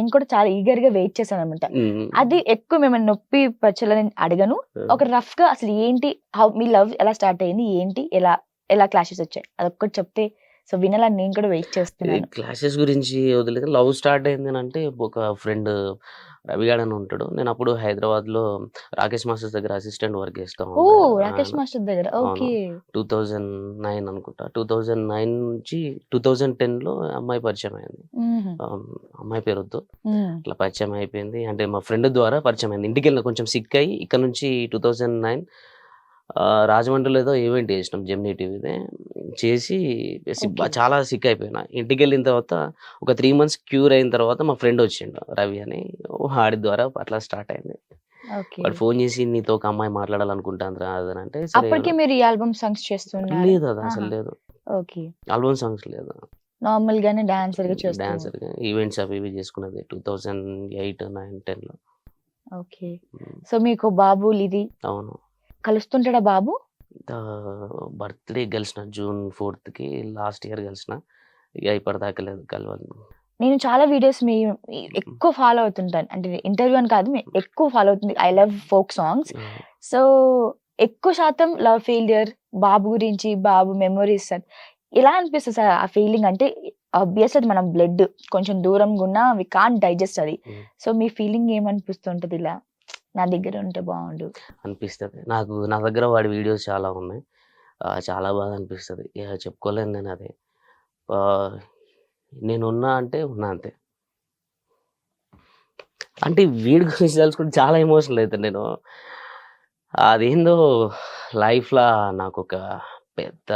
నేను కూడా చాలా ఈగర్ గా వెయిట్ చేశాను అనమాట. అది ఎక్కువ మిమ్మల్ని నొప్పి పచ్చలని అడగను. ఒక రఫ్ గా అసలు ఏంటి, మీ లవ్ ఎలా స్టార్ట్ అయింది, ఏంటి, ఎలా ఎలా క్లాషెస్ వచ్చాయి, అదొక్కటి చెప్తే సో వినాలని నేను కూడా వెయిట్ చేస్తున్నాను. క్లాసెస్ గురించి వదిలేదు. లవ్ స్టార్ట్ అయింది అంటే ఒక ఫ్రెండ్ రవిగాడు అని ఉంటాడు. నేను అప్పుడు హైదరాబాద్లో రాకేష్ మాస్టర్ దగ్గర అసిస్టెంట్ వర్క్ చేస్తా ఓ ఉండే. రాకేష్ మాస్టర్ దగ్గర. అవును. ఓకే 2009 అనుకుంటా. 2009 నుంచి 2010లో అమ్మాయి పరిచయం అయింది. అమ్మాయి పేరొద్దు. అట్లా పరిచయం అయిపోయింది. అంటే మా ఫ్రెండ్ ద్వారా పరిచయం అయింది. ఇంటికి వెళ్ళిన కొంచెం సిక్ అయ్యి ఇక్కడ నుంచి 2009 రాజమండ్రిలో ఏదో ఈవెంట్ చేసినాం జెమినీ టీవీదే. చేసి ఓకే చాలా సిక్ అయిపోయినా. ఇంటికి వెళ్ళిన తర్వాత ఒక 3 మంత్స్ క్యూర్ అయిన తర్వాత మా ఫ్రెండ్ వచ్చిండు రవి అని. వాడి ద్వారా అట్లా స్టార్ట్ అయింది. ఓకే. వాడు ఫోన్ చేసి నీతో ఒక అమ్మాయి మాట్లాడాలనుకుంటాందిరా అదని అంటే సరే అప్పటికే మీరు ఈ ఆల్బమ్ సాంగ్స్ చేస్తున్నారు? లేదు అది అసలు లేదు. ఓకే. ఆల్బమ్ సాంగ్స్ లేదు. నార్మల్ గానే డాన్సర్ గా చేస్తూ డాన్సర్ ఈవెంట్స్ అవి ఇవి చేసుకున్నది 2008, 9, 10లో. ఓకే. సో మీకు బాబు లిది అవును. కలుస్తుంటాడా బాబు? బర్త్డే కలిసిన జూన్ 4th లాస్ట్ ఇయర్ కలిసిన. ఇక ఇప్పటిదాకా లేదు కలవాలి. నేను చాలా వీడియోస్ మీ ఎక్కువ ఫాలో అవుతుంటాను. అంటే ఇంటర్వ్యూ అని కాదు, ఎక్కువ ఫాలో అవుతుంది. I love folk songs. So ఎక్కువ శాతం లవ్ ఫెయిలియర్, బాబు గురించి, బాబు మెమరీస్ ఎలా అనిపిస్తుంది సార్ ఆ ఫీలింగ్? అంటే ఆబ్వియస్ అది మనం బ్లడ్ కొంచెం దూరంగా ఉన్నా వి కాంట్ డైజెస్ట్ అది. సో మీ ఫీలింగ్ ఏమనిపిస్తుంటది, ఇలా నా దగ్గర ఉంటే బాగుండు అనిపిస్తుంది నాకు. నా దగ్గర వాడి వీడియోస్ చాలా ఉన్నాయి. చాలా బాగా అనిపిస్తుంది. చెప్పుకోలేను నేను అది. నేనున్నా అంటే ఉన్నా అంతే. అంటే వీడి గురించి తెలుసుకుంటే చాలా ఎమోషనల్ అవుతాను నేను. అదేందో లైఫ్లో నాకు ఒక పెద్ద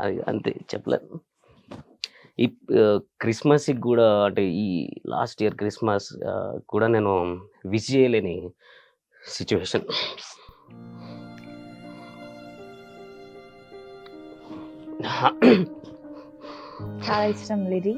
అది అంతే చెప్పలేను. ఈ క్రిస్మస్కి కూడా అంటే ఈ లాస్ట్ ఇయర్ క్రిస్మస్ కూడా నేను విష్ చేయలేని సిచ్యువేషన్. చాలా ఇష్టం లిది.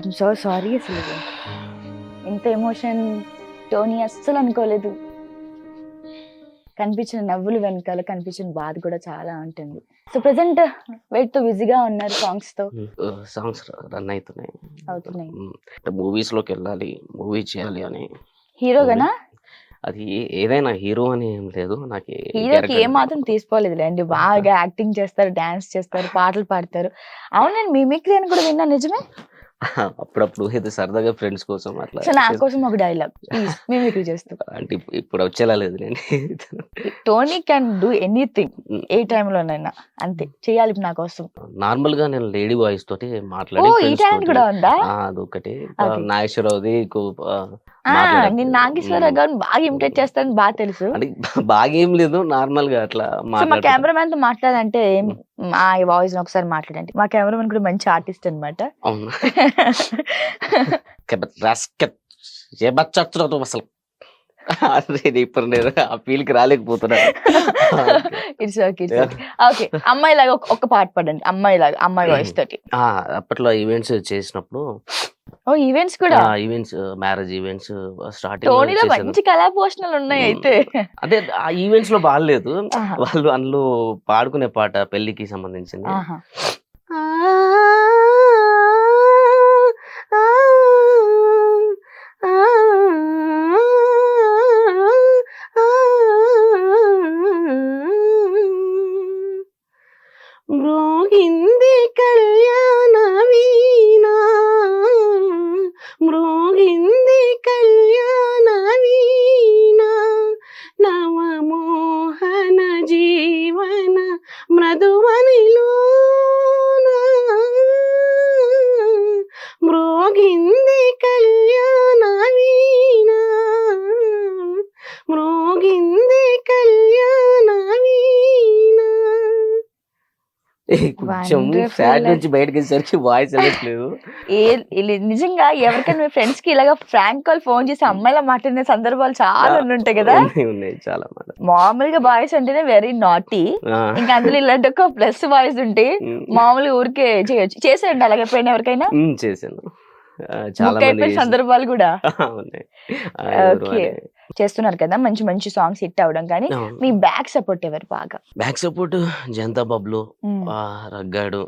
I'm so sorry. అసలు ఇంత ఎమోషన్ టోనీ అస్సలు అనుకోలేదు. కనిపించిన నవ్వులు వెనకాల కనిపించిన బాధ కూడా చాలా ఉంటుంది. సో ప్రెసెంట్ వెయిట్ తో బిజీగా ఉన్నారు సాంగ్స్ తో. సాంగ్స్ రన్ అవుతున్నాయి. మూవీస్ లోకి వెళ్ళాలి, మూవీ చేయాలి అని. హీరోగానా? అది ఏదైనా హీరో అని ఏం లేదు. నాకు హీరోకి ఏ మాత్రం తీసుకోలేదులేండి. బాగా యాక్టింగ్ చేస్తారు, డాన్స్ చేస్తారు, పాటలు పాడతారు. అవును, నేను మిమిక్రీ అని కూడా విన్నా, నిజమే? అప్పుడప్పుడు ఏదో సరదాగా ఫ్రెండ్స్ కోసం అట్లా. సో నా కోసం ఒక డైలాగ్ ప్లీజ్, మిమిక్రీ చేస్తూ. అంటే ఇప్పుడు వచ్చేలా లేదు నేను. టోనీ క్యాన్ డూ ఎనీథింగ్, ఏ టైంలోనైనా. అంతే చేయాలి నా కోసం. నార్మల్ గా నేను లేడీ వాయిస్ తోటి మాట్లాడి ఈ టాలెంట్ కూడా ఉందా? అదొకటి. నాగేశ్వరరావుది నేను నాగేశ్వరరావు గారిని బాగా ఇమిటేట్ చేస్తాను, బాగా తెలుసు. అంటే బాగా ఏం లేదు, నార్మల్ గా అట్లా. మా కెమెరామెన్ తో మాట్లాడంటే మా వాయిస్ ఒకసారి మాట్లాడండి. మా కెమెరామెన్ కూడా మంచి ఆర్టిస్ట్ అనమాట. అవును. అసలు ఇప్పుడు నేను ఆ ఫీల్కి రాలేకపోతున్నా. It's okay. ఓకే, అమ్మాయి లాగా ఒక పాట పాడండి, అమ్మాయి లాగా, అమ్మాయి వాయిస్ తోటి. అప్పట్లో ఈవెంట్స్ చేసినప్పుడు. ఓ ఈవెంట్స్ కూడా? Events, marriage events starting. టోనీలో మంచి కళా పోషణలు ఉన్నాయి అయితే. అదే ఆ ఈవెంట్స్ లో బాగాలేదు. వాళ్ళు అందులో పాడుకునే పాట పెళ్లికి సంబంధించింది. మృగింది కళ్యాణ వీణా, మృగింది కళ్యాణ వీణా, నవమోహన జీవన మృదువనిలోన, మృగింది కళ్యాణ వీణా, మృగింది కళ్యాణ వీణా. కొంచెం Wonderful. ఫ్యాట్ నుంచి బయటకి వచ్చేసరికి వాయిస్ వెళ్ళట్లేదు. నిజంగా ఎవరికైనా మీ ఫ్రెండ్స్ కి ఇలాగా ఫ్రాంక్ కాల్ ఫోన్ చేసి అమ్మాయిలా మాట్లాడిన సందర్భాలు చాలా ఉంటాయి కదా. ఉన్నాయి చాలా మాట. మామూలుగా బాయ్స్ అంటేనే వెరీ నాటీ, ఇంకా అందులో ఇలాంటి ఒక ప్లస్ బాయ్స్ ఉంటే మామూలుగా ఊరికే చేయొచ్చు. చేసేయండి అలాగే ఎప్పుడైనా ఎవరికైనా చేశాను. చాలా బుక్ అయిపోయిన సందర్భాలు కూడా ఉన్నాయి. ఓకే చేస్తున్నారు కదా, మంచి మంచి సాంగ్స్ హిట్ అవడం. కానీ మీ బ్యాక్ సపోర్ట్ ఎవరు బాగా? బ్యాక్ సపోర్ట్ జనతా బబ్లు, రగ్గాడు,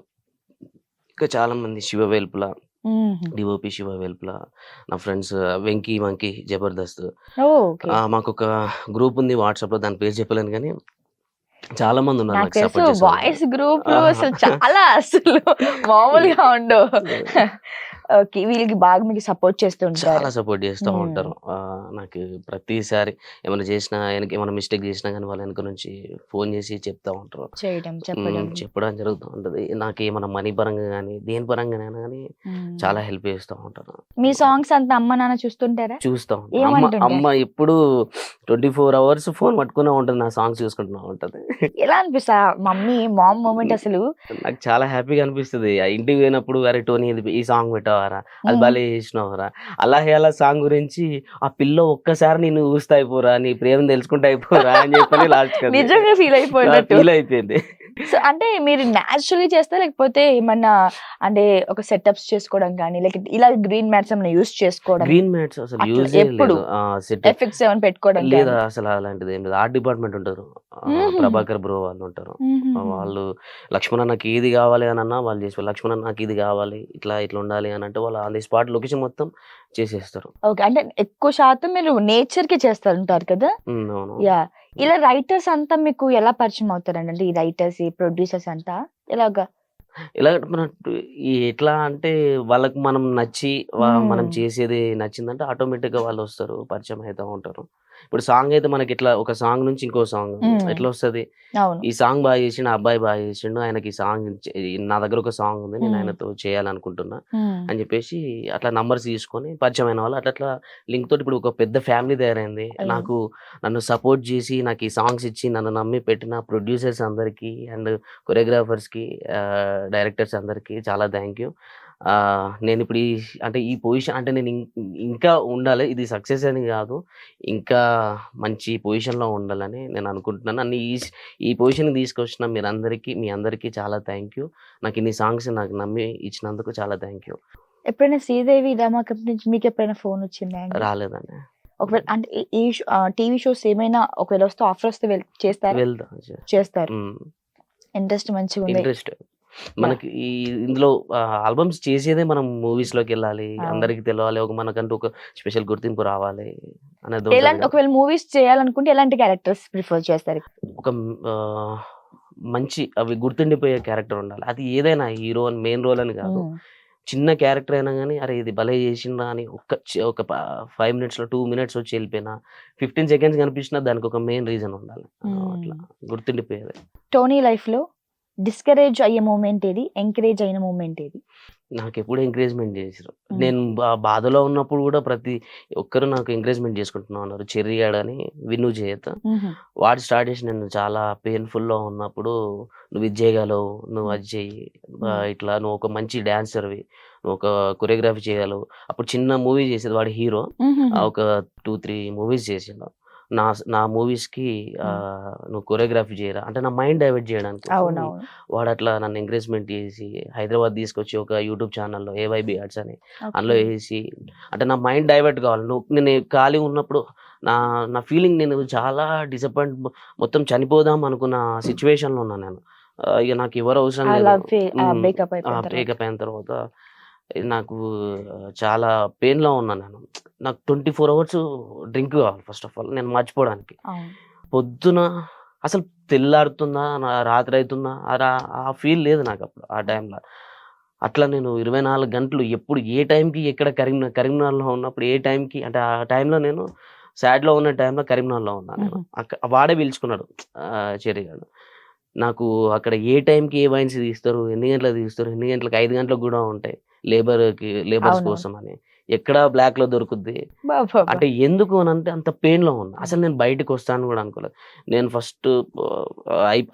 ఇంకా చాలా మంది, శివ వేల్పుల, డిఓపి శివ వేల్పుల, నా ఫ్రెండ్స్ వెంకీ మంకీ జబర్దస్త్. మాకు ఒక గ్రూప్ ఉంది వాట్సాప్ లో, దాని పేరు చెప్పలేను కానీ చాలా మంది ఉన్నారు నాకు నాకు తెలుసు సపోర్ట్ బాయ్స్ గ్రూప్ లో అసలు చాలా అసలు మామూలుగా ఉండవు. ఓకే వీళ్ళకి బాగా మీకు సపోర్ట్ చేస్తూ ఉంటారు. చాలా సపోర్ట్ చేస్తూ ఉంటారు. నాకు ప్రతిసారి ఏమైనా చేసినా, ఏమైనా మిస్టేక్ చేసినా కానీ వాళ్ళ వెనక నుంచి ఫోన్ చేసి చెప్తా ఉంటారు, చెప్పడం జరుగుతూ ఉంటది. నాకు ఏమైనా మనీ పరంగా కానీ దేని పరంగానైనా కానీ చాలా హెల్ప్ చేస్తూ ఉంటారు. మీ సాంగ్స్ అంతా అమ్మ నాన్న చూస్తుంటారా? చూస్తా ఉంటాను. అమ్మ ఎప్పుడు 24 hours ఫోన్ పట్టుకునే ఉంటుంది, నా సాంగ్స్ చూసుకుంటున్నా ఉంటది. ఎలా అనిపిస్తా మమ్మీ మామ్ మూమెంట్? అసలు నాకు చాలా హ్యాపీగా అనిపిస్తుంది. ఆ ఇంటికి పోయినప్పుడు అరే టోనీ ఈ సాంగ్ పెట్టావారా, అది భలే చేసినవరా, అలా సాంగ్ గురించి ఆ పిల్ల ఒక్కసారి నేను చూస్తా అయిపోరా, నీ ప్రేమ తెలుసుకుంటా అయిపోరా అని చెప్పని లాస్ట్ నిజంగా ఫీల్ అయిపోయింది. సో అంటే మీరు న్యాచురల్లీ చేస్తా లేకపోతే ఏమన్నా అంటే ఒక సెటప్స్ చేసుకోవడం కానీ లేకపోతే ఇలా గ్రీన్ మ్యాట్స్ ఏమైనా యూస్ చేసుకోవడం? గ్రీన్ మ్యాట్స్ అసలు యూజ్ ఎప్పుడు ఎఫెక్ట్స్ ఏమైనా పెట్టుకోవడం లేదా? అసలు అలాంటిది ఏం లేదు. ఆర్ట్ డిపార్ట్మెంట్ ఉంటారు, ప్రభాకర్ బ్రో వాళ్ళు ఉంటారు. వాళ్ళు లక్ష్మణ నాకు ఇది కావాలి అని అన్నా వాళ్ళు చేసి, లక్ష్మణ నాకు ఇది కావాలి, ఇట్లా ఉండాలి అని అంటే వాళ్ళు ఆన్ ది స్పాట్ లొకేషన్ మొత్తం చేసేస్తారు. ఓకే అంటే ఎక్కువ శాతం మీరు నేచర్ కి చేస్తారు ఉంటారు కదా. యా ఇలా రైటర్స్ అంతా మీకు ఎలా పరిచయం అవుతారండి? అంటే ఈ రైటర్స్ ఈ ప్రొడ్యూసర్స్ అంతా ఎలాగా? ఎట్లా అంటే వాళ్ళకి మనం నచ్చి మనం చేసేది నచ్చిందంటే ఆటోమేటిక్ గా వాళ్ళు వస్తారు, పరిచయం అవుతూ ఉంటారు. ఇప్పుడు సాంగ్ అయితే మనకి ఇట్లా ఒక సాంగ్ నుంచి ఇంకో సాంగ్ ఎట్లా వస్తుంది, ఈ సాంగ్ బాగా చేసిండు, ఆ అబ్బాయి బాగా చేసిండు, ఆయనకి ఈ సాంగ్ నా దగ్గర ఒక సాంగ్ ఉంది, నేను ఆయనతో చేయాలనుకుంటున్నా అని చెప్పేసి అట్లా నంబర్స్ తీసుకొని పరిచయం అయిన వాళ్ళు అట్లా లింక్ తోటి ఇప్పుడు ఒక పెద్ద ఫ్యామిలీ తయారైంది. నన్ను సపోర్ట్ చేసి నాకు ఈ సాంగ్స్ ఇచ్చి నన్ను నమ్మి పెట్టిన ప్రొడ్యూసర్స్ అందరికి అండ్ కొరియోగ్రాఫర్స్ కి, డైరెక్టర్స్ అందరికి చాలా థ్యాంక్ యూ. నేను ఇప్పుడు ఈ పొజిషన్ అంటే నేను ఇంకా ఉండాలి, ఇది సక్సెస్ అని కాదు, ఇంకా మంచి పొజిషన్ లో ఉండాలని నేను అనుకుంటున్నాను. నన్ను ఈ పొజిషన్ తీసుకొచ్చిన మీ అందరికీ చాలా థ్యాంక్ యూ. నాకు ఇన్ని సాంగ్స్ నాకు నమ్మి ఇచ్చినందుకు చాలా థ్యాంక్ యూ. ఎప్పుడైనా శ్రీదేవి డ్రామా కంపెనీ నుంచి మీకు ఎప్పుడైనా ఫోన్ వచ్చిందా? రాలేదండి. ఒకవేళ అంటే ఈ టీవీ షోస్ ఏమైనా ఒకవేళ వస్తే ఆఫర్ వస్తే చేస్తారు. ఇంట్రెస్ట్ మంచిగా ఉంది. ఇంట్రెస్ట్ మనకి ఇందులో ఆల్బమ్స్ చేసేదే మనం మూవీస్ లోకి వెళ్ళాలి, అందరికి తెలవాలి, మనకంటూ ఒక స్పెషల్ గుర్తింపు రావాలి అనేది. ఒకవేళ మూవీస్ చేయాలనుకుంటే ఎలాంటి క్యారెక్టర్స్ ప్రిఫర్ చేస్తారు? ఒక మంచి అవి గుర్తుండిపోయే క్యారెక్టర్ ఉండాలి. అది ఏదైనా హీరో అని మెయిన్ రోల్ అని కాదు, చిన్న క్యారెక్టర్ అయినా కానీ అరే ఇది భలే చేసిందా అని ఒక 5 minutes 2 minutes వచ్చి వెళ్ళిపోయినా 15 seconds కనిపించినా దానికి ఒక మెయిన్ రీజన్ ఉండాలి, అట్లా గుర్తుండిపోయేది. టోనీ లైఫ్ లో డిస్కరేజ్ అయ్యే మూమెంట్ ఏది, ఎంకరేజ్ అయిన మూమెంట్ ఏది? నాకు ఎప్పుడు ఎంకరేజ్మెంట్ చేసారు. నేను బాధలో ఉన్నప్పుడు కూడా ప్రతి ఒక్కరు నాకు ఎంకరేజ్మెంట్ చేసుకుంటున్నా ఉన్నారు. చెర్రీ అని విను చేత వాడు స్టార్ట్ చేసి, నేను చాలా పెయిన్ఫుల్లో ఉన్నప్పుడు నువ్వు ఇది చేయగలవు, నువ్వు అది చెయ్యి, ఇట్లా నువ్వు ఒక మంచి డాన్సర్వి, నువ్వు ఒక కొరియోగ్రఫీ చేయగలవు. అప్పుడు చిన్న మూవీ చేసేది వాడు హీరో, ఒక 2-3 movies చేసిండు. నా మూవీస్ కి నువ్వు కొరియోగ్రఫీ చేయరా అంటే నా మైండ్ డైవర్ట్ చేయడానికి వాడు అట్లా నన్ను ఎంకరేజ్మెంట్ చేసి హైదరాబాద్ తీసుకొచ్చి ఒక యూట్యూబ్ ఛానల్లో AYB Arts అని అందులో వేసి, అంటే నా మైండ్ డైవర్ట్ కావాలి. నేను ఖాళీ ఉన్నప్పుడు నా ఫీలింగ్, నేను చాలా డిసప్పాయింట్, మొత్తం చనిపోదాం అనుకున్న సిచ్యువేషన్ లో ఉన్నాను నేను. ఇక నాకు ఎవరు అవసరం లేదు. బ్రేకప్ అయిన తర్వాత నాకు చాలా పెయిన్ లో ఉన్నాను నేను. నాకు 24 hours డ్రింక్ కావాలి ఫస్ట్ ఆఫ్ ఆల్, నేను మర్చిపోవడానికి. పొద్దున అసలు తెల్లారుతుందా రాత్రి అవుతుందా ఆ ఫీల్ లేదు నాకు అప్పుడు ఆ టైంలో. అట్లా నేను 24 గంటలు ఎప్పుడు ఏ టైంకి ఎక్కడ కరీంనగర్లో ఉన్నప్పుడు ఏ టైంకి, అంటే ఆ టైంలో నేను సాడ్ లో ఉన్న టైంలో కరీంనగర్లో ఉన్నాను నేను. వాడే పిలుచుకున్నాడు చెర్రీ గారు. నాకు అక్కడ ఏ టైంకి ఏ వైన్స్ తీస్తారు, ఎన్ని గంటలకు తీస్తారు, ఎన్ని గంటలకు 5 గంటలకు కూడా ఉంటాయి లేబర్స్ కోసం అని. ఎక్కడ బ్లాక్ లో దొరుకుద్ది అంటే ఎందుకు అని అంటే అంత పెయిన్ లో ఉన్నా అసలు నేను బయటకు వస్తాను కూడా అనుకోలేదు నేను ఫస్ట్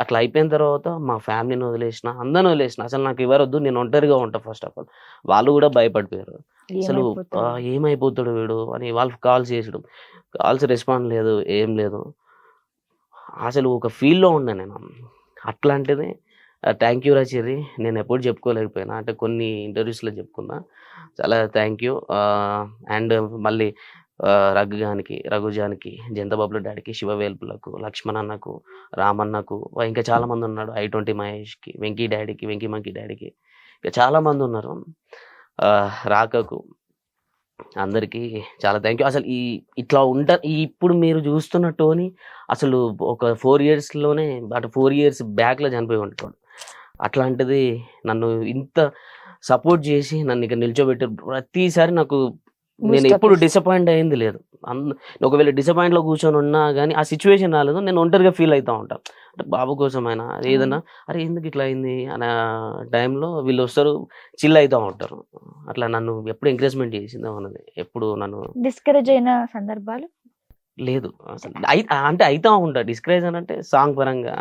అట్లా అయిపోయిన తర్వాత మా ఫ్యామిలీని వదిలేసిన అందరిని వదిలేసిన అసలు నాకు ఎవరొద్దు నేను ఒంటరిగా ఉంటా ఫస్ట్ ఆఫ్ ఆల్ వాళ్ళు కూడా భయపడిపోయారు అసలు ఏమైపోతాడు వీడు అని వాళ్ళు కాల్స్ చేసడం కాల్స్ రెస్పాండ్ లేదు ఏం లేదు అసలు ఒక ఫీల్లో ఉన్నా నేను అట్లాంటిది థ్యాంక్ యూ రా చెర్రీ నేను ఎప్పుడు చెప్పుకోలేకపోయినా అంటే కొన్ని ఇంటర్వ్యూస్లో చెప్పుకున్నా చాలా థ్యాంక్ యూ అండ్ మళ్ళీ రఘుజానికి జంతబాబుల డాడీకి శివవేల్పులకు లక్ష్మణ్ అన్నకు రామన్నకు ఇంకా చాలా మంది ఉన్నాడు I20 మహేష్కి వెంకీ డాడీకి వెంకీ మంకీ డాడీకి ఇంకా చాలా మంది ఉన్నారు రాకకు అందరికీ చాలా థ్యాంక్ యూ అసలు ఇట్లా ఇప్పుడు మీరు చూస్తున్న టోనీ అసలు ఒక 4 ఇయర్స్లోనే అటు 4 ఇయర్స్ బ్యాక్లో చనిపోయి ఉంటాడు అట్లాంటిది నన్ను ఇంత సపోర్ట్ చేసి నన్ను ఇక నిల్చోబెట్టారు ప్రతిసారి నాకు నేను ఎప్పుడు డిసప్పాయింట్ అయింది లేదు ఒకవేళ డిసప్పాయింట్లో కూర్చొని ఉన్నా కానీ ఆ సిచ్యువేషన్ రాలేదు నేను ఒంటరిగా ఫీల్ అవుతూ ఉంటాను అంటే బాబు కోసమైనా ఏదన్నా అరే ఎందుకు ఇట్లా అయింది అనే టైంలో వీళ్ళు వస్తారు చిల్ అవుతూ ఉంటారు అట్లా నన్ను ఎప్పుడు ఎంకరేజ్మెంట్ చేసిందో అన్నది ఎప్పుడు నన్ను డిస్కరేజ్ అయిన సందర్భాలు లేదు అసలు అంటే అవుతూ ఉంటా డిస్కరేజ్ అని అంటే సాంగ్ పరంగా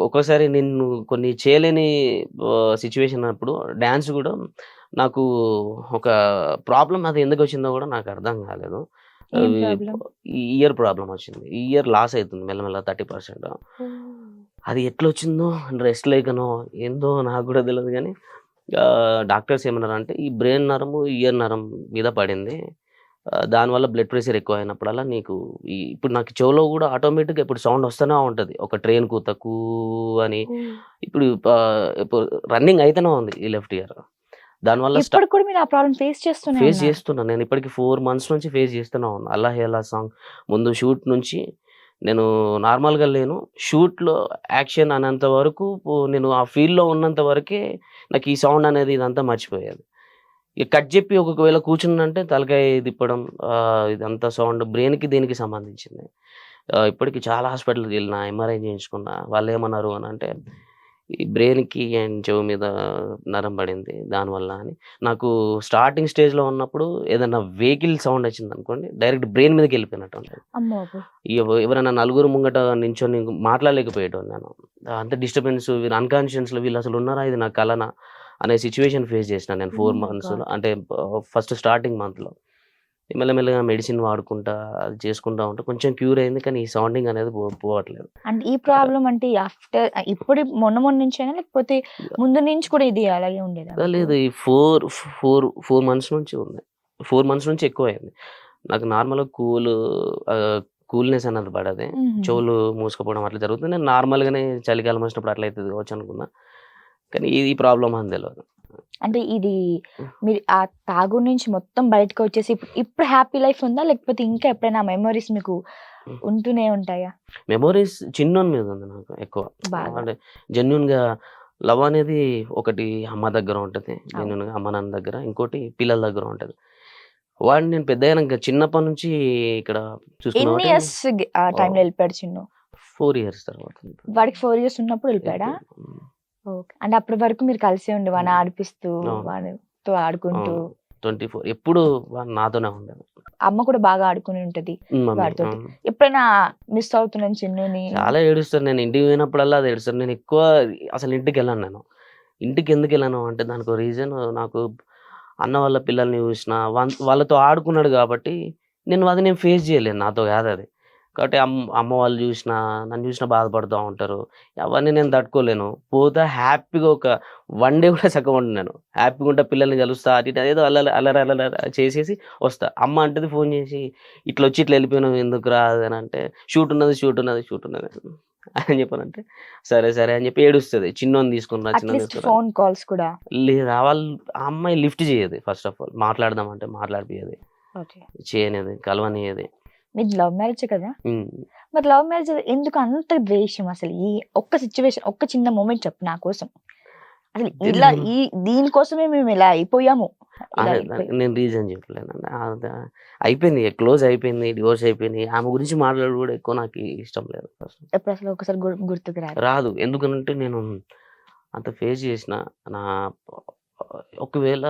ఒక్కోసారి నేను కొన్ని చేయలేని సిచ్యువేషన్ అప్పుడు డ్యాన్స్ కూడా నాకు ఒక ప్రాబ్లం అది ఎందుకు వచ్చిందో కూడా నాకు అర్థం కాలేదు ఈ ఇయర్ ప్రాబ్లం వచ్చింది ఈ ఇయర్ లాస్ అవుతుంది మెల్లమెల్ల 30%. అది ఎట్లా వచ్చిందో రెస్ట్ లేకనో ఏందో నాకు కూడా తెలియదు కానీ డాక్టర్స్ ఏమన్నారు అంటే ఈ బ్రెయిన్ నరము ఇయర్ నరం మీద పడింది దానివల్ల బ్లడ్ ప్రెషర్ ఎక్కువ అయినప్పుడల్లా నీకు ఇప్పుడు నాకు చెవులో కూడా ఆటోమేటిక్గా ఇప్పుడు సౌండ్ వస్తూనే ఉంటుంది ఒక ట్రైన్ కూతకు అని ఇప్పుడు రన్నింగ్ అయితేనే ఉంది ఈ లెఫ్ట్ ఇయర్ దానివల్ల కూడా మీరు ఆ ప్రాబ్లం ఫేస్ చేస్తున్నా నేను ఇప్పటికి 4 months నుంచి ఫేస్ చేస్తూనే ఉన్నాను అల్లా సాంగ్ ముందు షూట్ నుంచి నేను నార్మల్గా లేను షూట్లో యాక్షన్ అనేంత వరకు నేను ఆ ఫీల్డ్లో ఉన్నంత వరకే నాకు ఈ సౌండ్ అనేది ఇదంతా మర్చిపోయేది ఇక కట్ చెప్పి ఒకవేళ కూర్చున్నంటే తలకాయ తిప్పడం ఇదంతా సౌండ్ బ్రెయిన్కి దీనికి సంబంధించింది ఇప్పటికి చాలా హాస్పిటల్కి వెళ్ళిన MRI చేయించుకున్నా వాళ్ళు ఏమన్నారు అని అంటే ఈ బ్రెయిన్కి అండ్ చెవు మీద నరం పడింది దానివల్ల అని నాకు స్టార్టింగ్ స్టేజ్లో ఉన్నప్పుడు ఏదైనా వెహికల్ సౌండ్ వచ్చింది అనుకోండి డైరెక్ట్ బ్రెయిన్ మీదకి వెళ్ళిపోయినట్టు ఉంటుంది ఎవరైనా నలుగురు ముంగట నించొని మాట్లాడలేకపోయేటోని నేను అంత డిస్టర్బెన్స్ వీళ్ళు అన్కాన్షియస్లో వీళ్ళు అసలు ఉన్నారా ఇది నా కలనా అనే సిచ్యువేషన్ ఫేస్ చేసిన నేను 4 months అంటే ఫస్ట్ స్టార్టింగ్ మంత్లో మెల్లమెల్లగా మెడిసిన్ వాడుకుంటా అది చేసుకుంటా ఉంటే కొంచెం క్యూర్ అయింది కానీ ఈ సౌండింగ్ అనేది పోవట్లేదు అంటే ఈ ప్రాబ్లం అంటే ఆఫ్టర్ ఇప్పుడు మొన్న నుంచేనా లేకపోతే ముందు నుంచి కూడా ఇది అలాగే ఉండేది లేదు ఈ 4 months నుంచి ఉంది 4 months నుంచి ఎక్కువ అయింది నాకు నార్మల్గా కూల్నెస్ అన్నది పడది చెవులు మూసుకుపోవడం అట్లా జరుగుతుంది నేను నార్మల్గానే చలికాలం వచ్చినప్పుడు అట్లా అవుతుంది కావచ్చు అనుకున్నా కానీ ఇది ప్రాబ్లం అని తెలియదు అంటే ఇది మీరు ఆ తాగు నుంచి మొత్తం బయటకు వచ్చేసి ఇప్పుడు హ్యాపీ లైఫ్ ఉందా లేకపోతే ఇంకా ఎప్పుడైనా మెమరీస్ మీకు ఉంటూనే ఉంటాయా మెమరీస్ చిన్నోన్ మీద ఉంది నాకు ఎక్కువ అంటే జెన్యున్ గా లవ్ అనేది ఒకటి అమ్మ దగ్గర ఉంటుంది జెన్యున్ గా అమ్మ నాన్న దగ్గర ఇంకోటి పిల్లల దగ్గర ఉంటుంది వాడిని నేను పెద్ద అయినాక చిన్నప్పటి నుంచి ఇక్కడ చూసుకున్నా వెళ్ళిపోయాడు చిన్న 4 years తర్వాత వాడికి 4 years ఉన్నప్పుడు వెళ్ళిపోయాడా ఓకే అంటే అప్పటి వరకు మీరు కలిసి ఉండి వాడిని ఆడిపిస్తూ వాడితో ఆడుకుంటూ 24 ఎప్పుడు నాతోనే ఉండేది అమ్మ కూడా బాగా ఆడుకుని ఉంటది వాడితో ఎప్పుడైనా మిస్ అవుతున్నాను చిన్నుని చాలా ఏడుస్తాను నేను ఇంటికి పోయినప్పుడల్లా అది ఏడుస్తాను నేను ఎక్కువ అసలు ఇంటికి వెళ్ళాను నేను ఇంటికి ఎందుకు వెళ్ళాను అంటే దానికి రీజన్ నాకు అన్న వాళ్ళ పిల్లల్ని చూసిన వాళ్ళతో ఆడుకున్నాడు కాబట్టి నేను ఫేస్ చేయలేను నాతో కాదు అది కాబట్టి అమ్మ వాళ్ళు నన్ను చూసినా బాధపడుతూ ఉంటారు అవన్నీ నేను తట్టుకోలేను పోతా హ్యాపీగా ఒక 1 day కూడా చక్కగా ఉండి నేను హ్యాపీగా ఉంటా పిల్లల్ని కలుస్తా అటు ఏదో అల్లరి చేసేసి వస్తా అమ్మ అంటది ఫోన్ చేసి ఇట్లా వచ్చి ఇట్లా వెళ్ళిపోయినావు ఎందుకు రాదు అని అంటే షూట్ ఉన్నది అని చెప్పానంటే సరే అని చెప్పి ఏడుస్తుంది చిన్నోని తీసుకున్నా ఫోన్ కాల్స్ కూడా లేదా వాళ్ళు ఆ అమ్మాయి లిఫ్ట్ చేయదు ఫస్ట్ ఆఫ్ ఆల్ మాట్లాడదామంటే మాట్లాడిపోయేది చేయనేది కలవనియేది మీది లవ్ మ్యారేజ్ కదా మరి లవ్ మ్యారేజ్ ఎందుకు అంత ద్వేషం అసలు ఈ ఒక్క సిచ్యువేషన్ ఒక్క చిన్న మూమెంట్ చెప్పు నా కోసం అసలు ఇలా దీనికోసమే మేము ఇలా అయిపోయాము నేను రీజన్ చెప్పలేను అయిపోయింది క్లోజ్ అయిపోయింది డివోర్స్ అయిపోయింది ఆమె గురించి మాట్లాడు కూడా ఎక్కువ నాకు ఇష్టం లేదు ఎప్పుడు అసలు ఒకసారి గుర్తుకు రాదు ఎందుకంటే నేను అంత ఫేస్ చేసిన నా ఒకవేళ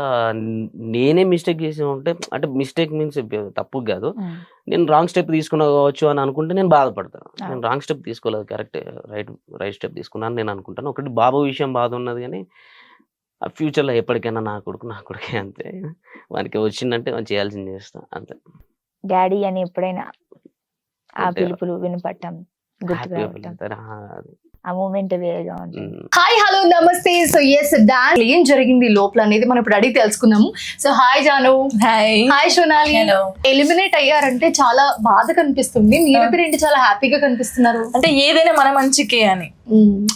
నేనే మిస్టేక్ చేసి ఉంటే, అంటే మిస్టేక్ మీన్స్ తప్పు కాదు, నేను రాంగ్ స్టెప్ తీసుకున్నా కావచ్చు అని అనుకుంటే నేను బాధపడతాను. నేను రాంగ్ స్టెప్ తీసుకోలేదు, కరెక్ట్ రైట్ స్టెప్ తీసుకున్నాను నేను అనుకుంటాను. ఒకటి బాబు విషయం బాధ ఉన్నది, కానీ ఆ ఫ్యూచర్లో ఎప్పటికైనా నా కొడుకే అంతే. వానికి వచ్చిందంటే మనం చేయాల్సింది చేస్తాం అంతే. డాడీ అని ఎప్పుడైనా ఆ పిలుపులు వినపడటం, గుర్తుకు రావటం, ఆ మూమెంట్ వేరేగా ఉంటుంది. హాయ్, హలో, నమస్తే. సో ఎస్, డాన్స్ ఏం జరిగింది లోపల అనేది మనం ఇప్పుడు అడిగి తెలుసుకుందాము. So hi Janu. Hi Sonali. Eliminate అయ్యారంటే చాలా బాధ కనిపిస్తుంది, మీరు ఏంటి చాలా హ్యాపీగా కనిపిస్తున్నారు? అంటే ఏదైనా మన మంచికే అని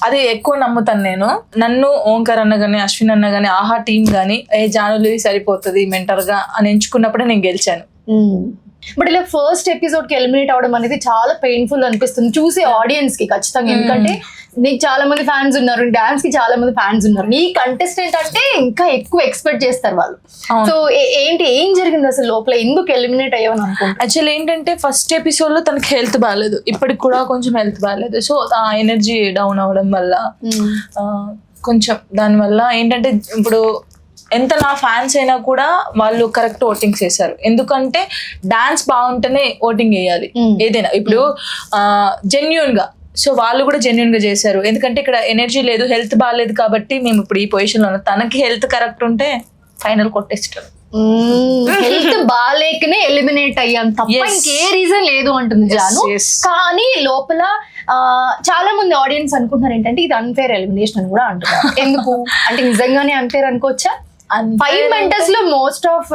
అది ఎక్కువ నమ్ముతాను నేను. నన్ను ఓంకార్ అన్న గానీ, అశ్విన్ అన్న గానీ, ఆహా టీం గానీ ఏ జానులు సరిపోతుంది మెంటర్ గా అని ఎంచుకున్నప్పుడే నేను గెలిచాను. బట్ ఇలా ఫస్ట్ ఎపిసోడ్ కి ఎలిమినేట్ అవడం అనేది చాలా పెయిన్ఫుల్ అనిపిస్తుంది చూసే ఆడియన్స్ కి ఖచ్చితంగా. ఎందుకంటే నీకు చాలా మంది ఫ్యాన్స్ ఉన్నారు, డాన్స్ కి చాలా మంది ఫ్యాన్స్ ఉన్నారు, నీ కంటెస్టెంట్ అంటే ఇంకా ఎక్కువ ఎక్స్పెక్ట్ చేస్తారు వాళ్ళు. సో ఏం జరిగింది అసలు లోపల, ఎందుకు ఎలిమినేట్ అయ్యావని అనుకుంటా? యాక్చువల్లీ ఏంటంటే ఫస్ట్ ఎపిసోడ్ లో తనకి హెల్త్ బాగాలేదు, ఇప్పటికి కూడా కొంచెం హెల్త్ బాగాలేదు. సో ఆ ఎనర్జీ డౌన్ అవడం వల్ల కొంచెం దానివల్ల ఏంటంటే ఇప్పుడు ఎంత నా ఫ్యాన్స్ అయినా కూడా వాళ్ళు కరెక్ట్ ఓటింగ్స్ చేశారు. ఎందుకంటే డాన్స్ బాగుంటేనే ఓటింగ్ వేయాలి ఏదైనా. ఇప్పుడు జెన్యున్ గా, సో వాళ్ళు కూడా జెన్యున్ గా చేశారు. ఎందుకంటే ఇక్కడ ఎనర్జీ లేదు, హెల్త్ బాగాలేదు కాబట్టి మేము ఇప్పుడు ఈ పొజిషన్ లో ఉన్నాం. తనకి హెల్త్ కరెక్ట్ ఉంటే ఫైనల్ కొట్టేస్తారు. హెల్త్ బాగాలేకనే ఎలిమినేట్ అయ్యాను తప్ప ఇంకే రీజన్ లేదు అంటుంది జాను. కానీ లోపల చాలా మంది ఆడియన్స్ అనుకుంటున్నారు ఏంటంటే ఇది అన్ఫేర్ ఎలిమినేషన్ అని కూడా అంటున్నారు. ఎందుకు అంటే నిజంగానే అన్ఫేర్ అనుకోవచ్చా? 5 మెంటర్స్ లో most of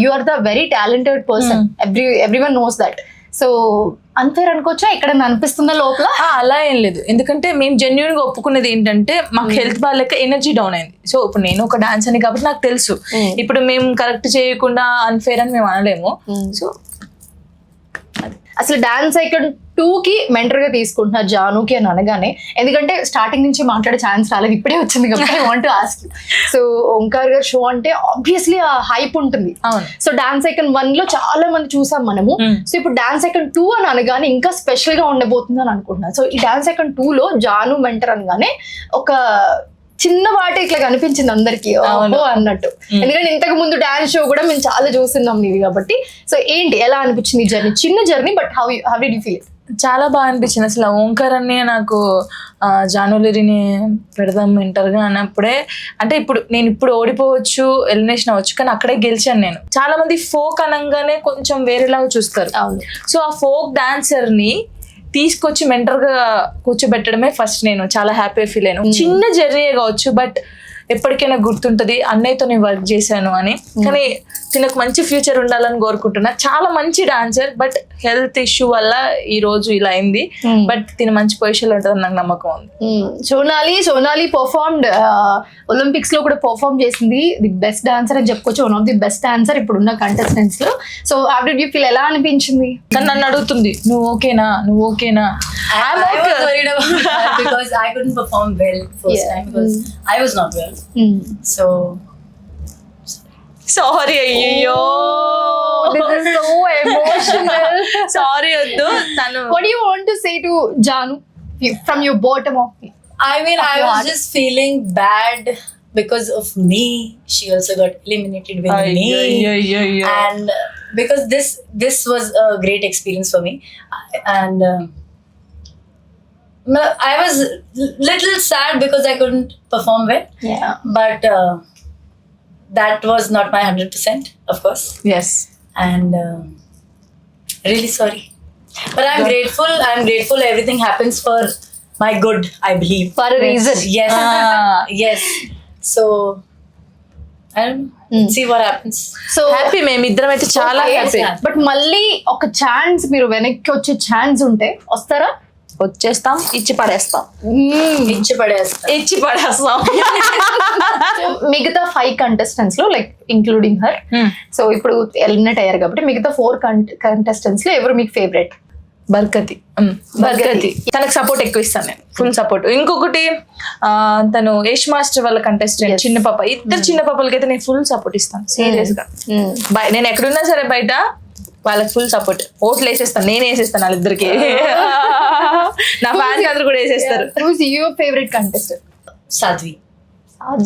you are the very talented person, everyone knows that. So unfair అనుకోవచ్చా? ఇక్కడ అనిపిస్తుందా లోపల? అలా ఏం లేదు, ఎందుకంటే మేము జెన్యున్ గా ఒప్పుకునేది ఏంటంటే మాకు హెల్త్ బాగాలేక ఎనర్జీ డౌన్ అయింది. సో ఇప్పుడు నేను ఒక డాన్స్ అని కాబట్టి నాకు తెలుసు, ఇప్పుడు మేము కరెక్ట్ చేయకుండా అన్ఫేర్ అని మేము అనలేము. సో అసలు డాన్స్ ఐకాన్ 2 కి మెంటర్ గా తీసుకుంటున్నారు జానుకి అని అనగానే, ఎందుకంటే స్టార్టింగ్ నుంచి మాట్లాడే ఛాన్స్ రాలేదు, ఇప్పుడే వచ్చింది కాబట్టి I want to ask. So Omkar గారు షో అంటే ఆబ్వియస్లీ ఆ హైప్ ఉంటుంది. సో డాన్స్ ఐకాన్ 1 లో చాలా మంది చూసాం మనము. సో ఇప్పుడు డాన్స్ ఐకాన్ 2 అని అనగానే ఇంకా స్పెషల్ గా ఉండబోతుంది అని అనుకుంటున్నాను. సో ఈ డాన్స్ ఐకాన్ 2 లో జాను మెంటర్ అనగానే ఒక చిన్న వాటి ఇట్లా కనిపించింది అందరికి అన్నట్టు. ఎందుకంటే ఇంతకు ముందు డాన్స్ షో కూడా మేము చాలా చూస్తున్నాం నీది కాబట్టి. సో ఏంటి, ఎలా అనిపించింది జర్నీ? చిన్న journey, but how did you feel? చాలా బాగా అనిపించింది. అసలు ఓంకార్ అన్నయ్య నాకు జానులిరిని పెడదాం మెంటర్గా అన్నప్పుడే, అంటే నేను ఇప్పుడు ఓడిపోవచ్చు, ఎలిమినేషన్ అవ్వచ్చు, కానీ అక్కడే గెలిచాను నేను. చాలా మంది ఫోక్ అనగానే కొంచెం వేరేలాగా చూస్తారు. సో ఆ ఫోక్ డాన్సర్ ని తీసుకొచ్చి మెంటర్ గా కూర్చోబెట్టడమే ఫస్ట్ నేను చాలా హ్యాపీ ఫీల్ అయ్యాను. చిన్న జర్నీ కావచ్చు, బట్ ఎప్పటికైనా గుర్తుంటది అన్నయ్యతో నేను వర్క్ చేశాను అని. కానీ తినకు మంచి ఫ్యూచర్ ఉండాలని కోరుకుంటున్నా. చాలా మంచి డాన్సర్, బట్ హెల్త్ ఇష్యూ వల్ల ఈ రోజు ఇలా అయింది. బట్ తిన మంచి పొజిషన్ లో ఉంటుందని నాకు నమ్మకం ఉంది. సోనాలి పర్ఫార్మ్డ్ ఒలింపిక్స్ లో కూడా పర్ఫార్మ్ చేసింది, ది బెస్ట్ డాన్సర్ అని చెప్పుకోవచ్చు, one of the best dancer ఇప్పుడున్న కంటెస్టెంట్స్ లో. So how did you feel, ఎలా అనిపించింది? నన్ను అడుగుతుంది నువ్వు ఓకేనా. Because I couldn't perform well first time because I was not well. So sorry. అయ్యో, this is so emotional. Sorry వద్దు. తను What do you want to say to Janu from your bottom of I mean, I was just feeling bad because of me. She also got eliminated with me. And because this was a great experience for me, and I was little sad because I couldn't perform well. Yeah. But that was not my 100%, of course. Yes. And really sorry. But I'm grateful. Everything happens for my good, I believe. For a reason. Yes. Yes. So I don't know. See what happens. So happy, మేమిద్దరం అయితే చాలా happy. But మళ్ళీ ఒక chance, మీరు వెనక్కి వచ్చే chance ఉంటే వస్తారా? వచ్చేస్తాం, ఇచ్చి పడేస్తాం. మిగతా 5 కంటెస్టెంట్స్ లో, లైక్ ఇంక్లూడింగ్ హర్, సో ఇప్పుడు ఎలిమినేట్ అయ్యారు కాబట్టి మిగతా 4 కంటెస్టెంట్స్ లో ఎవరు మీకు ఫేవరెట్? బర్కతి. తనకు సపోర్ట్ ఎక్కువ ఇస్తాను నేను, ఫుల్ సపోర్ట్. ఇంకొకటి తను యష్ మాస్టర్ వాళ్ళ కంటెస్టెంట్ చిన్న పాప, ఇద్దరు చిన్న పాపలకైతే నేను ఫుల్ సపోర్ట్ ఇస్తాను సీరియస్ గా. నేను ఎక్కడున్నా సరే బయట వాళ్ళకి ఫుల్ సపోర్ట్, ఓట్లు వేసేస్తాను, నేను వేసేస్తాను వాళ్ళిద్దరికి. నా ఫ్యాన్స్ అందరూ కూడా వేసేస్తారు. Who's your favorite contestant? Sadhvi.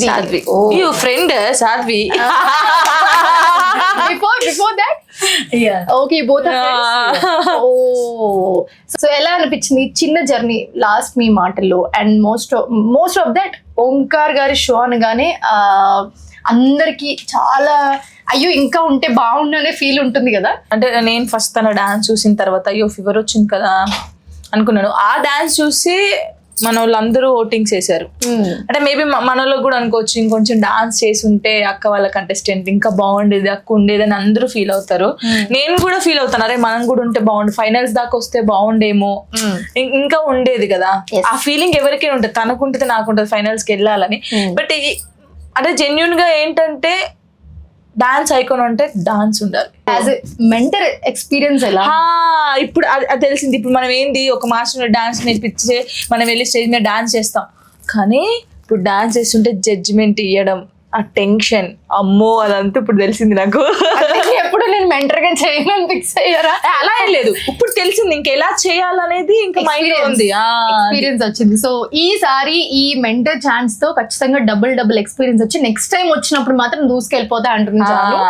Sadhvi Oh. You friend Sadhvi before that Yeah. Okay both oh so ఎలా అనిపించింది చిన్న జర్నీ లాస్ట్ మీ మాటల్లో and most of that Omkar గారి షో అనగానే అందరికి చాలా అయ్యో ఇంకా ఉంటే బాగుండు అనే ఫీల్ ఉంటుంది కదా. అంటే నేను ఫస్ట్ తన డాన్స్ చూసిన తర్వాత అయ్యో ఫీవర్ వచ్చింది కదా అనుకున్నాను. ఆ డాన్స్ చూసి మన వాళ్ళందరూ ఓటింగ్స్ వేశారు. అంటే మేబీ మన వాళ్ళకి కూడా అనుకోవచ్చు ఇంకొంచెం డాన్స్ చేసి ఉంటే అక్క వాళ్ళ కంటెస్టెంట్ ఇంకా బాగుండేది, అక్క ఉండేది అని అందరూ ఫీల్ అవుతారు. నేను కూడా ఫీల్ అవుతాను, అరే మనం కూడా ఉంటే బాగుండు, ఫైనల్స్ దాకా వస్తే బాగుండేమో, ఇంకా ఉండేది కదా. ఆ ఫీలింగ్ ఎవరికైనా ఉంటుంది, తనకుంటుంది నాకుంటుంది ఫైనల్స్కి వెళ్ళాలని. బట్ అంటే జెన్యున్ గా ఏంటంటే డాన్స్ ఐకాన్ అంటే డాన్స్ ఉండాలి. యాజ్ ఎ మెంటర్ ఎక్స్పీరియన్స్ ఎలా? ఇప్పుడు అది తెలిసింది. ఇప్పుడు మనం ఏంది ఒక మాస్టర్ డాన్స్ నేర్పించే మనం వెళ్ళి స్టేజ్ మీద డాన్స్ చేస్తాం, కానీ ఇప్పుడు డాన్స్ చేస్తుంటే జడ్జిమెంట్ ఇవ్వడం, ఆ టెన్షన్, అమ్మో అదంతా ఇప్పుడు తెలిసింది నాకు. ఎప్పుడు నేను మెంటర్ గా చేయను ఫిక్స్ అయ్యారా? అలా ఏం లేదు, ఇప్పుడు తెలిసింది ఇంకా ఎలా చేయాలనేది ఇంకా మైండ్ ఉంది, ఎక్స్పీరియన్స్ వచ్చింది. సో ఈసారి ఈ మెంటర్ ఛాన్స్ తో ఖచ్చితంగా డబుల్ ఎక్స్పీరియన్స్ వచ్చి నెక్స్ట్ టైం వచ్చినప్పుడు మాత్రం దూసుకెళ్ళిపోతా అంటుంది జాను.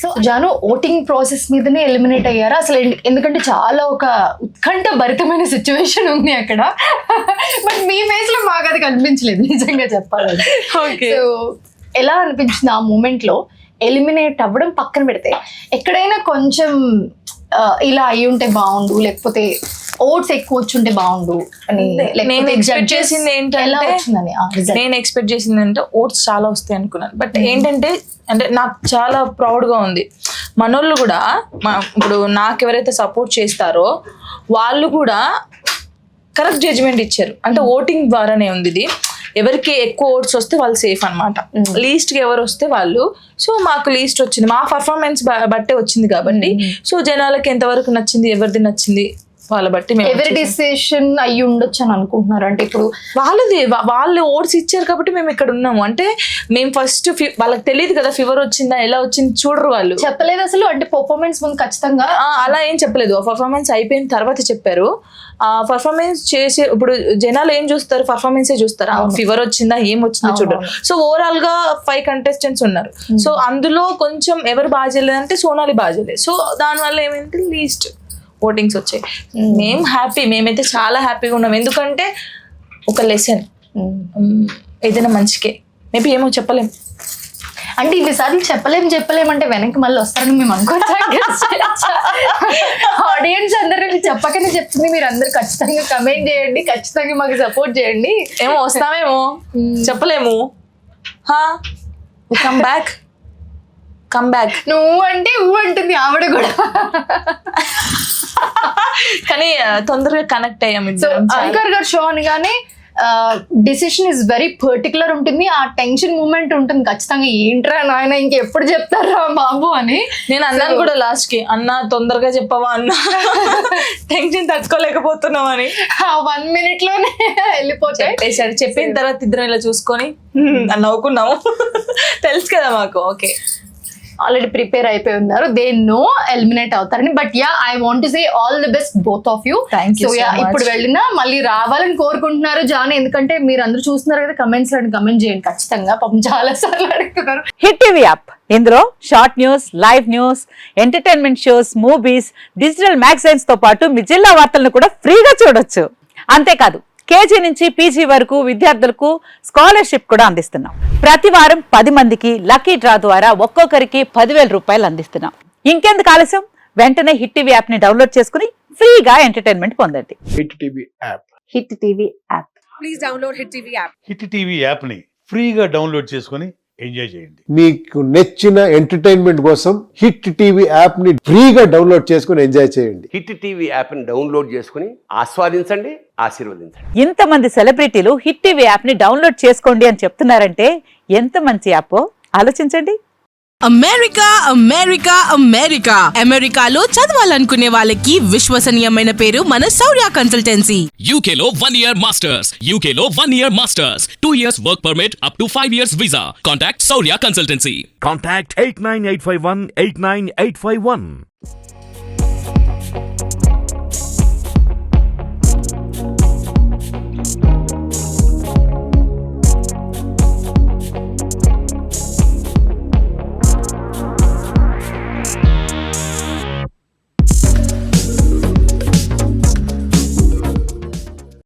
సో జాను ఓటింగ్ ప్రాసెస్ మీదనే ఎలిమినేట్ అయ్యారా అసలు? ఎందుకంటే చాలా ఒక ఉత్కంఠ భరితమైన సిచ్యువేషన్ ఉంది అక్కడ. బట్ మీ ఫేస్ లో మాకు అది కనిపించలేదు నిజంగా చెప్పాలంటే. సో ఎలా అనిపించింది ఆ మూమెంట్ లో ఎలిమినేట్ అవ్వడం పక్కన పెడితే? ఎక్కడైనా కొంచెం ఇలా అయి ఉంటే బాగుండు, లేకపోతే ఓట్స్ ఎక్కువ వచ్చుంటే బాగుండు అని నేను ఎక్స్పెక్ట్ చేసింది ఎలా ఏంటంటే వచ్చిందని? నేను ఎక్స్పెక్ట్ చేసింది అంటే ఓట్స్ చాలా వస్తాయి అనుకున్నాను. బట్ ఏంటంటే అంటే నాకు చాలా ప్రౌడ్గా ఉంది, మనోళ్ళు కూడా ఇప్పుడు నాకు ఎవరైతే సపోర్ట్ చేస్తారో వాళ్ళు కూడా కరెక్ట్ జడ్జిమెంట్ ఇచ్చారు. అంటే ఓటింగ్ ద్వారానే ఉంది ఇది. ఎవరికి ఎక్కువ ఓట్స్ వస్తే వాళ్ళు సేఫ్ అనమాట, లీస్ట్కి ఎవరు వస్తే వాళ్ళు. సో మాకు లీస్ట్ వచ్చింది, మా పర్ఫార్మెన్స్ బట్టే వచ్చింది కాబట్టి. సో జనాలకి ఎంతవరకు నచ్చింది, ఎవరిది నచ్చింది వాళ్ళ బట్టి ఎవరి డిసిషన్ అయ్యి ఉండొచ్చు అని అనుకుంటున్నారు? అంటే ఇప్పుడు వాళ్ళు ఓట్స్ ఇచ్చారు కాబట్టి మేము ఇక్కడ ఉన్నాము. అంటే మేము ఫస్ట్ వాళ్ళకి తెలియదు కదా ఫీవర్ వచ్చిందా ఎలా వచ్చింది చూడరు, వాళ్ళు చెప్పలేదు అసలు. అంటే పర్ఫార్మెన్స్ ముందు ఖచ్చితంగా అలా ఏం చెప్పలేదు, పర్ఫార్మెన్స్ అయిపోయిన తర్వాత చెప్పారు. ఆ పర్ఫార్మెన్స్ చేసే ఇప్పుడు జనాలు ఏం చూస్తారు, పర్ఫార్మెన్సే చూస్తారు, ఫీవర్ వచ్చిందా ఏం వచ్చిందో చూడరు. సో ఓవరాల్ గా 5 కంటెస్టెంట్స్ ఉన్నారు. సో అందులో కొంచెం ఎవరు బాగా చేయలేదంటే సోనాలి బాగా చేయలేదు. సో దానివల్ల ఏమైంది లీస్ట్ ఓటింగ్స్ వచ్చాయి. మేము హ్యాపీ, మేమైతే చాలా హ్యాపీగా ఉన్నాం. ఎందుకంటే ఒక లెసన్ ఏదైనా మంచికే, మేబీ ఏమో చెప్పలేం. అంటే ఇన్నిసార్లు చెప్పలేం అంటే వెనక్కి మళ్ళీ వస్తారని మేము అనుకోవచ్చా? ఆడియన్స్ అందరూ చెప్పకనే చెప్తుంది, మీరు అందరు ఖచ్చితంగా కమెంట్ చేయండి, ఖచ్చితంగా మాకు సపోర్ట్ చేయండి. ఏమో వస్తామేమో చెప్పలేము. కమ్ బ్యాక్ నువ్వు అంటే అంటుంది ఆవిడ కూడా. కానీ తొందరగా కనెక్ట్ అయ్యాము. ఓంకార్ గారు షో అనగానే డిసిషన్ ఇస్ వెరీ పర్టికులర్ ఉంటుంది, ఆ టెన్షన్ మూమెంట్ ఉంటుంది ఖచ్చితంగా. ఏంట్రా నాయన ఇంకెప్పుడు చెప్తారా బాబు అని నేను అన్నాను కూడా లాస్ట్ కి, అన్న తొందరగా చెప్పవా అన్న, టెన్షన్ తట్టుకోలేకపోతున్నాం అని. 1 minute లోనే వెళ్ళిపోతాయి. చెప్పిన తర్వాత ఇద్దరం ఇలా చూసుకొని నవ్వుకున్నాము. తెలుసు కదా మాకు, ఓకే ఆల్రెడీ ప్రిపేర్ అయిపోయి ఉన్నారు, దే నో ఎలిమినేట్ అవుతారని. But yeah I want to say all the best both of you. So yeah ఇప్పుడు వెళ్ళినా మళ్ళీ రావాలని కోరుకుంటున్నారు జాను, ఎందుకంటే మీరు అందరూ చూస్తున్నారు కదా, కమెంట్స్ లో కమెంట్ చేయండి ఖచ్చితంగా, పాపం చాలా సార్లు అడుగుతున్నారు. హిట్ టీవీ యాప్, ఇందులో short news, live news, entertainment shows, movies, digital magazines తో పాటు మీ జిల్లా వార్తలను కూడా ఫ్రీగా చూడొచ్చు. అంతేకాదు కేజీ నుంచి పీజీ వరకు విద్యార్థులకు స్కాలర్షిప్ కూడా అందిస్తున్నాం. ప్రతి వారం 10 మందికి లక్కీ డ్రా ద్వారా ఒక్కొక్కరికి 10,000 రూపాయలు అందిస్తున్నాం. ఇంకెందుకు ఆలస్యం, వెంటనే హిట్ టీవీ యాప్ ని డౌన్లోడ్ చేసుకుని ఫ్రీగా ఎంటర్టైన్మెంట్ పొందండి. Hit TV app. Hit TV app. Please download hit TV app. Hit TV app ని ఫ్రీగా డౌన్లోడ్ చేసుకొని ఎంజాయ్ చేయండి. మీకు నచ్చిన ఎంటర్టైన్మెంట్ కోసం హిట్ టీవీ యాప్ ని ఫ్రీగా డౌన్లోడ్ చేసుకొని ఎంజాయ్ చేయండి. హిట్ టీవీ యాప్ ని డౌన్లోడ్ చేసుకుని ఆస్వాదించండి, ఆశీర్వదించండి. ఇంతమంది సెలబ్రిటీలు హిట్ టీవీ యాప్ ని డౌన్లోడ్ చేసుకోండి అని చెప్తున్నారంటే ఎంత మంచి యాప్ ఆలోచించండి. అమెరికాలో చదవాలనుకునే వాళ్ళకి విశ్వసనీయమైన పేరు మన శౌర్య కన్సల్టెన్సీ. UK లో 1 year masters, UK లో 1 year masters, 2 years work permit up to 5 years visa. Contact Saurya Consultancy. Contact 89851 89851.